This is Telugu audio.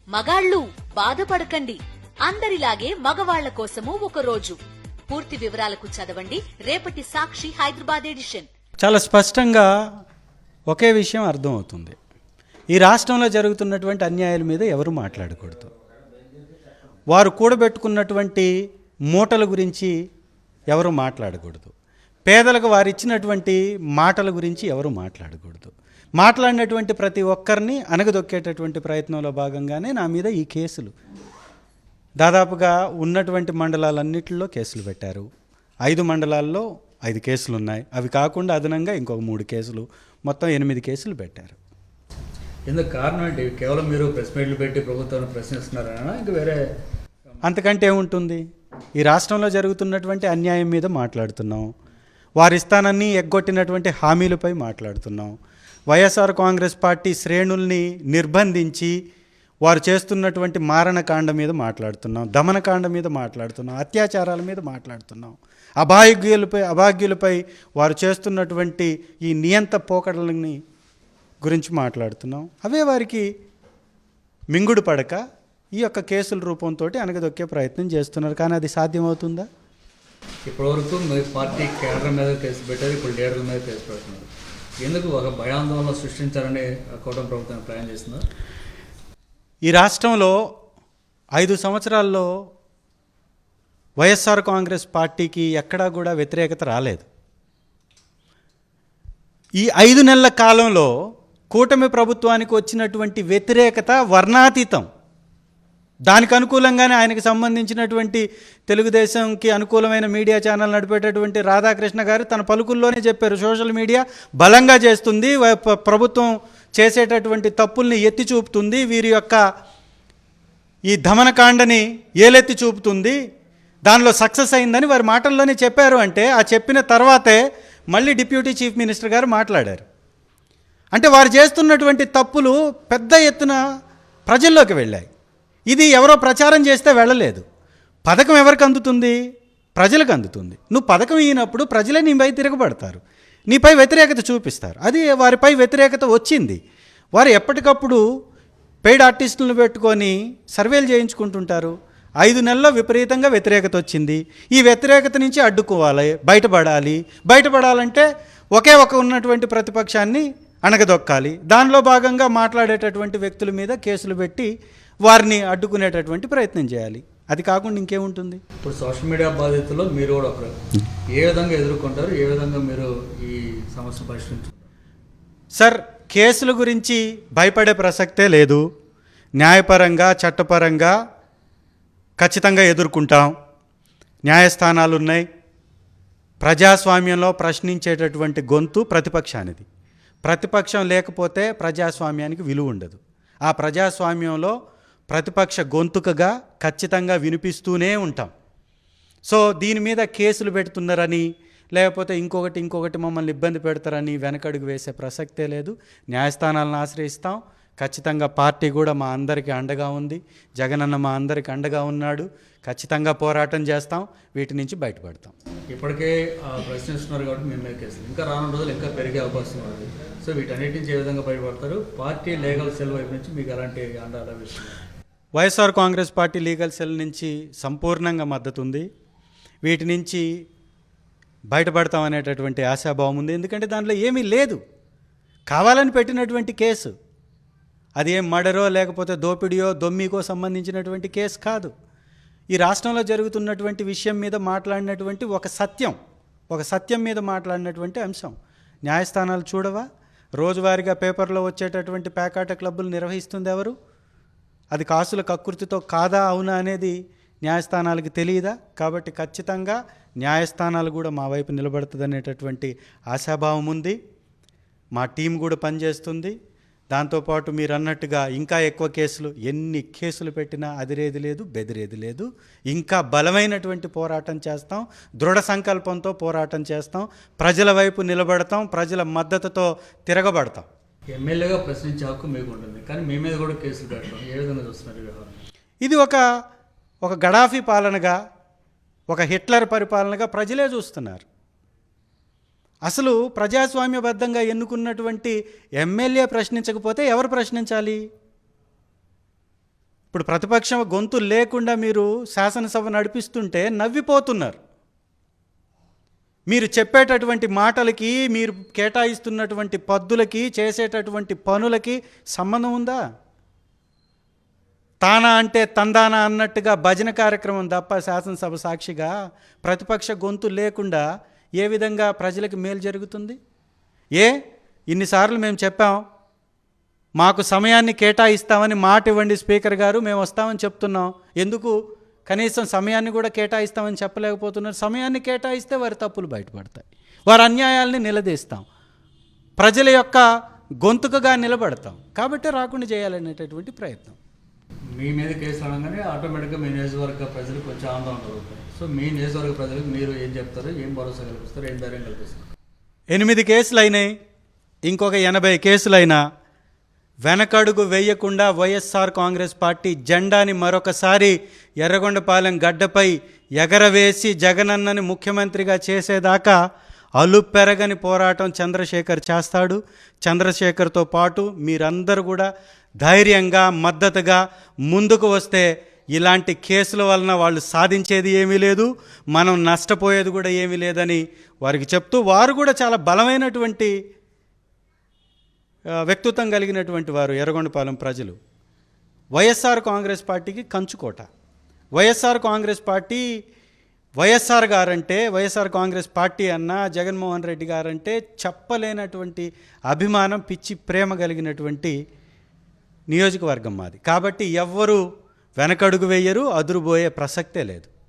మగాళ్ళు బాధపడకండి, అందరిలాగే మగవాళ్ల కోసము ఒక రోజు. పూర్తి వివరాలకు చదవండి రేపటి సాక్షి హైదరాబాద్ ఎడిషన్. చాలా స్పష్టంగా ఒకే విషయం అర్థమవుతుంది. ఈ రాష్ట్రంలో జరుగుతున్నటువంటి అన్యాయాల మీద ఎవరు మాట్లాడకూడదు. వారు కూడబెట్టుకున్నటువంటి మూటల గురించి ఎవరు మాట్లాడకూడదు. పేదలకు వారు ఇచ్చినటువంటి మాటల గురించి ఎవరు మాట్లాడకూడదు. మాట్లాడినటువంటి ప్రతి ఒక్కరిని అణగదొక్కేటటువంటి ప్రయత్నంలో భాగంగానే నా మీద ఈ కేసులు దాదాపుగా ఉన్నటువంటి మండలాలన్నింటిలో కేసులు పెట్టారు. 5 మండలాల్లో 5 కేసులు ఉన్నాయి. అవి కాకుండా అదనంగా ఇంకొక 3 కేసులు, మొత్తం 8 కేసులు పెట్టారు. ఎందుకు కారణం ఏంటి? కేవలం మీరు ప్రెస్ మీట్లు పెట్టి ప్రభుత్వాన్ని ప్రశ్నిస్తున్నారా? ఇంకా వేరే అంతకంటే ఏముంటుంది? ఈ రాష్ట్రంలో జరుగుతున్నటువంటి అన్యాయం మీద మాట్లాడుతున్నాం. వారిస్తానని ఎగ్గొట్టినటువంటి హామీలపై మాట్లాడుతున్నాం. వైఎస్ఆర్ కాంగ్రెస్ పార్టీ శ్రేణుల్ని నిర్బంధించి వారు చేస్తున్నటువంటి మారణకాండ మీద మాట్లాడుతున్నాం, దమనకాండ మీద మాట్లాడుతున్నాం, అత్యాచారాల మీద మాట్లాడుతున్నాం, అభాగ్యులపై వారు చేస్తున్నటువంటి ఈ నియంత పోకడలని గురించి మాట్లాడుతున్నాం. అవే వారికి మింగుడు పడక ఈ యొక్క కేసుల రూపంతో అనగదొక్కే ప్రయత్నం చేస్తున్నారు. కానీ అది సాధ్యమవుతుందా? ఇప్పటివరకు మీ పార్టీ కేడర్ మీద కేసు పెట్టారు, ఇప్పుడు లీడర్ల మీద కేసు పెడుతున్నారు. ఎందుకు ఒక భయాందోళన సృష్టించాలని కూటమి ప్రభుత్వం ప్లాన్ చేస్తున్నారు? ఈ రాష్ట్రంలో 5 సంవత్సరాల్లో వైఎస్ఆర్ కాంగ్రెస్ పార్టీకి ఎక్కడా కూడా వ్యతిరేకత రాలేదు. ఈ 5 నెలల కాలంలో కూటమి ప్రభుత్వానికి వచ్చినటువంటి వ్యతిరేకత వర్ణాతీతం. దానికి అనుకూలంగానే ఆయనకు సంబంధించినటువంటి తెలుగుదేశంకి అనుకూలమైన మీడియా ఛానల్ నడిపేటటువంటి రాధాకృష్ణ గారు తన పలుకుల్లోనే చెప్పారు, సోషల్ మీడియా బలంగా చేస్తుంది, ప్రభుత్వం చేసేటటువంటి తప్పుల్ని ఎత్తి చూపుతుంది, వీరి యొక్క ఈ దమనకాండని ఏలెత్తి చూపుతుంది, దానిలో సక్సెస్ అయిందని వారి మాటల్లోనే చెప్పారు. అంటే ఆ చెప్పిన తర్వాతే మళ్ళీ డిప్యూటీ చీఫ్ మినిస్టర్ గారు మాట్లాడారు. అంటే వారు చేస్తున్నటువంటి తప్పులు పెద్ద ఎత్తున ప్రజల్లోకి వెళ్ళాయి. ఇది ఎవరో ప్రచారం చేస్తే వెళ్ళలేదు. పథకం ఎవరికి అందుతుంది? ప్రజలకు అందుతుంది. నువ్వు పథకం ఇచ్చినప్పుడు ప్రజలే నీపై తిరగబడతారు, నీపై వ్యతిరేకత చూపిస్తారు. అది వారిపై వ్యతిరేకత వచ్చింది. వారు ఎప్పటికప్పుడు పెయిడ్ ఆర్టిస్టులను పెట్టుకొని సర్వేలు చేయించుకుంటుంటారు. 5 నెలల్లో విపరీతంగా వ్యతిరేకత వచ్చింది. ఈ వ్యతిరేకత నుంచి అడ్డుకోవాలి, బయటపడాలంటే ఒకే ఒక ఉన్నటువంటి ప్రతిపక్షాన్ని అణగదొక్కాలి. దానిలో భాగంగా మాట్లాడేటటువంటి వ్యక్తుల మీద కేసులు పెట్టి వారిని అడ్డుకునేటటువంటి ప్రయత్నం చేయాలి. అది కాకుండా ఇంకేముంటుంది? ఇప్పుడు సోషల్ మీడియా బాధితులు మీరు కూడా ఒకరు. ఏ విధంగా ఎదుర్కొంటారు? ఏ విధంగా మీరు ఈ సమస్యను పరిష్కరించారు? సార్, కేసుల గురించి భయపడే ప్రసక్తే లేదు. న్యాయపరంగా చట్టపరంగా ఖచ్చితంగా ఎదుర్కొంటాం. న్యాయస్థానాలు ఉన్నాయి. ప్రజాస్వామ్యంలో ప్రశ్నించేటటువంటి గొంతు ప్రతిపక్షానిది. ప్రతిపక్షం లేకపోతే ప్రజాస్వామ్యానికి విలువ ఉండదు. ఆ ప్రజాస్వామ్యంలో ప్రతిపక్ష గొంతుకగా ఖచ్చితంగా వినిపిస్తూనే ఉంటాం. సో దీని మీద కేసులు పెడుతున్నారని లేకపోతే ఇంకొకటి మమ్మల్ని ఇబ్బంది పెడతారని వెనకడుగు వేసే ప్రసక్తే లేదు. న్యాయస్థానాలను ఆశ్రయిస్తాం. ఖచ్చితంగా పార్టీ కూడా మా అందరికీ అండగా ఉంది. జగనన్న మా అందరికీ అండగా ఉన్నాడు. ఖచ్చితంగా పోరాటం చేస్తాం, వీటి నుంచి బయటపడతాం. ఇప్పటికే ప్రశ్నిస్తున్నారు కాబట్టి మీ మీద కేసులు ఇంకా రానున్న రోజులు ఇంకా పెరిగే అవకాశం ఉంది. సో వీటన్నిటి నుంచి ఏ విధంగా బయటపడతారు? పార్టీ లీగల్ సెల్ వైపు నుంచి మీకు ఎలాంటి అండ లభిస్తుంది? YSR Congress party legal cell నుంచి సంపూర్ణంగా మద్దతు ఉంది. వీటి నుంచి బయటపడతాం అనేటటువంటి ఆశాభావం ఉంది. ఎందుకంటే దాంట్లో ఏమీ లేదు. కావాలని పెట్టినటువంటి కేసు అది ఏం మర్డరో లేకపోతే దోపిడియో దొమ్మికో సంబంధించినటువంటి కేసు కాదు. ఈ రాష్ట్రంలో జరుగుతున్నటువంటి విషయం మీద మాట్లాడినటువంటి ఒక సత్యం మీద మాట్లాడినటువంటి అంశం. న్యాయస్థానాలు చూడవా? రోజువారీగా పేపర్లో వచ్చేటటువంటి పేకాట క్లబ్బులు నిర్వహిస్తుంది ఎవరు? అది కాసుల కకృతితో కాదా అవునా అనేది న్యాయస్థానాలకు తెలియదా? కాబట్టి ఖచ్చితంగా న్యాయస్థానాలు కూడా మా వైపు నిలబడుతుంది అనేటటువంటి ఆశాభావం ఉంది. మా టీం కూడా పనిచేస్తుంది. దాంతోపాటు మీరు అన్నట్టుగా ఇంకా ఎక్కువ కేసులు, ఎన్ని కేసులు పెట్టినా అదిరేది లేదు, బెదిరేది లేదు. ఇంకా బలమైనటువంటి పోరాటం చేస్తాం, దృఢ సంకల్పంతో పోరాటం చేస్తాం, ప్రజల వైపు నిలబడతాం, ప్రజల మద్దతుతో తిరగబడతాం. ఎమ్మెల్యేగా ప్రశ్నించే హక్కు మీకు ఉంటుంది, కానీ మీ మీద కూడా కేసులు పెట్టడం ఏ విధంగా చూస్తున్నారు? ఇది ఒక గడాఫీ పాలనగా, ఒక హిట్లర్ పరిపాలనగా ప్రజలే చూస్తున్నారు. అసలు ప్రజాస్వామ్యబద్ధంగా ఎన్నుకున్నటువంటి ఎమ్మెల్యే ప్రశ్నించకపోతే ఎవరు ప్రశ్నించాలి? ఇప్పుడు ప్రతిపక్షం గొంతు లేకుండా మీరు శాసనసభ నడిపిస్తుంటే నవ్విపోతున్నారు. మీరు చెప్పేటటువంటి మాటలకి, మీరు కేటాయిస్తున్నటువంటి పద్దులకి, చేసేటటువంటి పనులకి సంబంధం ఉందా? తానా అంటే తందానా అన్నట్టుగా భజన కార్యక్రమం తప్ప శాసనసభ సాక్షిగా ప్రతిపక్ష గొంతు లేకుండా ఏ విధంగా ప్రజలకు మేలు జరుగుతుంది? ఇన్నిసార్లు మేము చెప్పాం, మాకు సమయాన్ని కేటాయిస్తామని మాట ఇవ్వండి స్పీకర్ గారు, మేము వస్తామని చెప్తున్నాం. ఎందుకు కనీసం సమయాన్ని కూడా కేటాయిస్తామని చెప్పలేకపోతున్నారు? సమయాన్ని కేటాయిస్తే వారి తప్పులు బయటపడతాయి, వారి అన్యాయాల్ని నిలదీస్తాం, ప్రజల యొక్క గొంతుకగా నిలబడతాం. కాబట్టి రాకుండా చేయాలనేటటువంటి ప్రయత్నం. మీ మీద కేసులు అనగానే ఆటోమేటిక్గా మీ నియోజకవర్గ ప్రజలు కొంచెం ఆందోళన కలుగుతారు. సో మీ నియోజకవర్గ ప్రజలకు మీరు ఏం చెప్తారు, ఏం భరోసా కల్పిస్తారు, ఏం ధైర్యం కల్పిస్తారు? 8 కేసులు అయినాయి, ఇంకొక 80 కేసులైనా వెనకడుగు వేయకుండా వైఎస్ఆర్ కాంగ్రెస్ పార్టీ జెండాని మరొకసారి ఎర్రగొండపాలెం గడ్డపై ఎగరవేసి జగనన్నని ముఖ్యమంత్రిగా చేసేదాకా అలుపెరగని పోరాటం చంద్రశేఖర్ చేస్తాడు. చంద్రశేఖర్తో పాటు మీరందరూ కూడా ధైర్యంగా, మద్దతుగా ముందుకు వస్తే ఇలాంటి కేసుల వలన వాళ్ళు సాధించేది ఏమీ లేదు, మనం నష్టపోయేది కూడా ఏమీ లేదని వారికి చెప్తూ, వారు కూడా చాలా బలమైనటువంటి వ్యక్తిత్వం కలిగినటువంటి వారు ఎర్రగొండపాలెం ప్రజలు. వైఎస్ఆర్ కాంగ్రెస్ పార్టీకి కంచుకోట. YSR Congress party, YSR guarantee, YSR Congress party అన్న జగన్మోహన్ రెడ్డి గారంటే చెప్పలేనటువంటి అభిమానం, పిచ్చి ప్రేమ కలిగినటువంటి నియోజకవర్గం మాది. కాబట్టి ఎవ్వరూ వెనకడుగు వేయరు, అదురుబోయే ప్రసక్తే లేదు.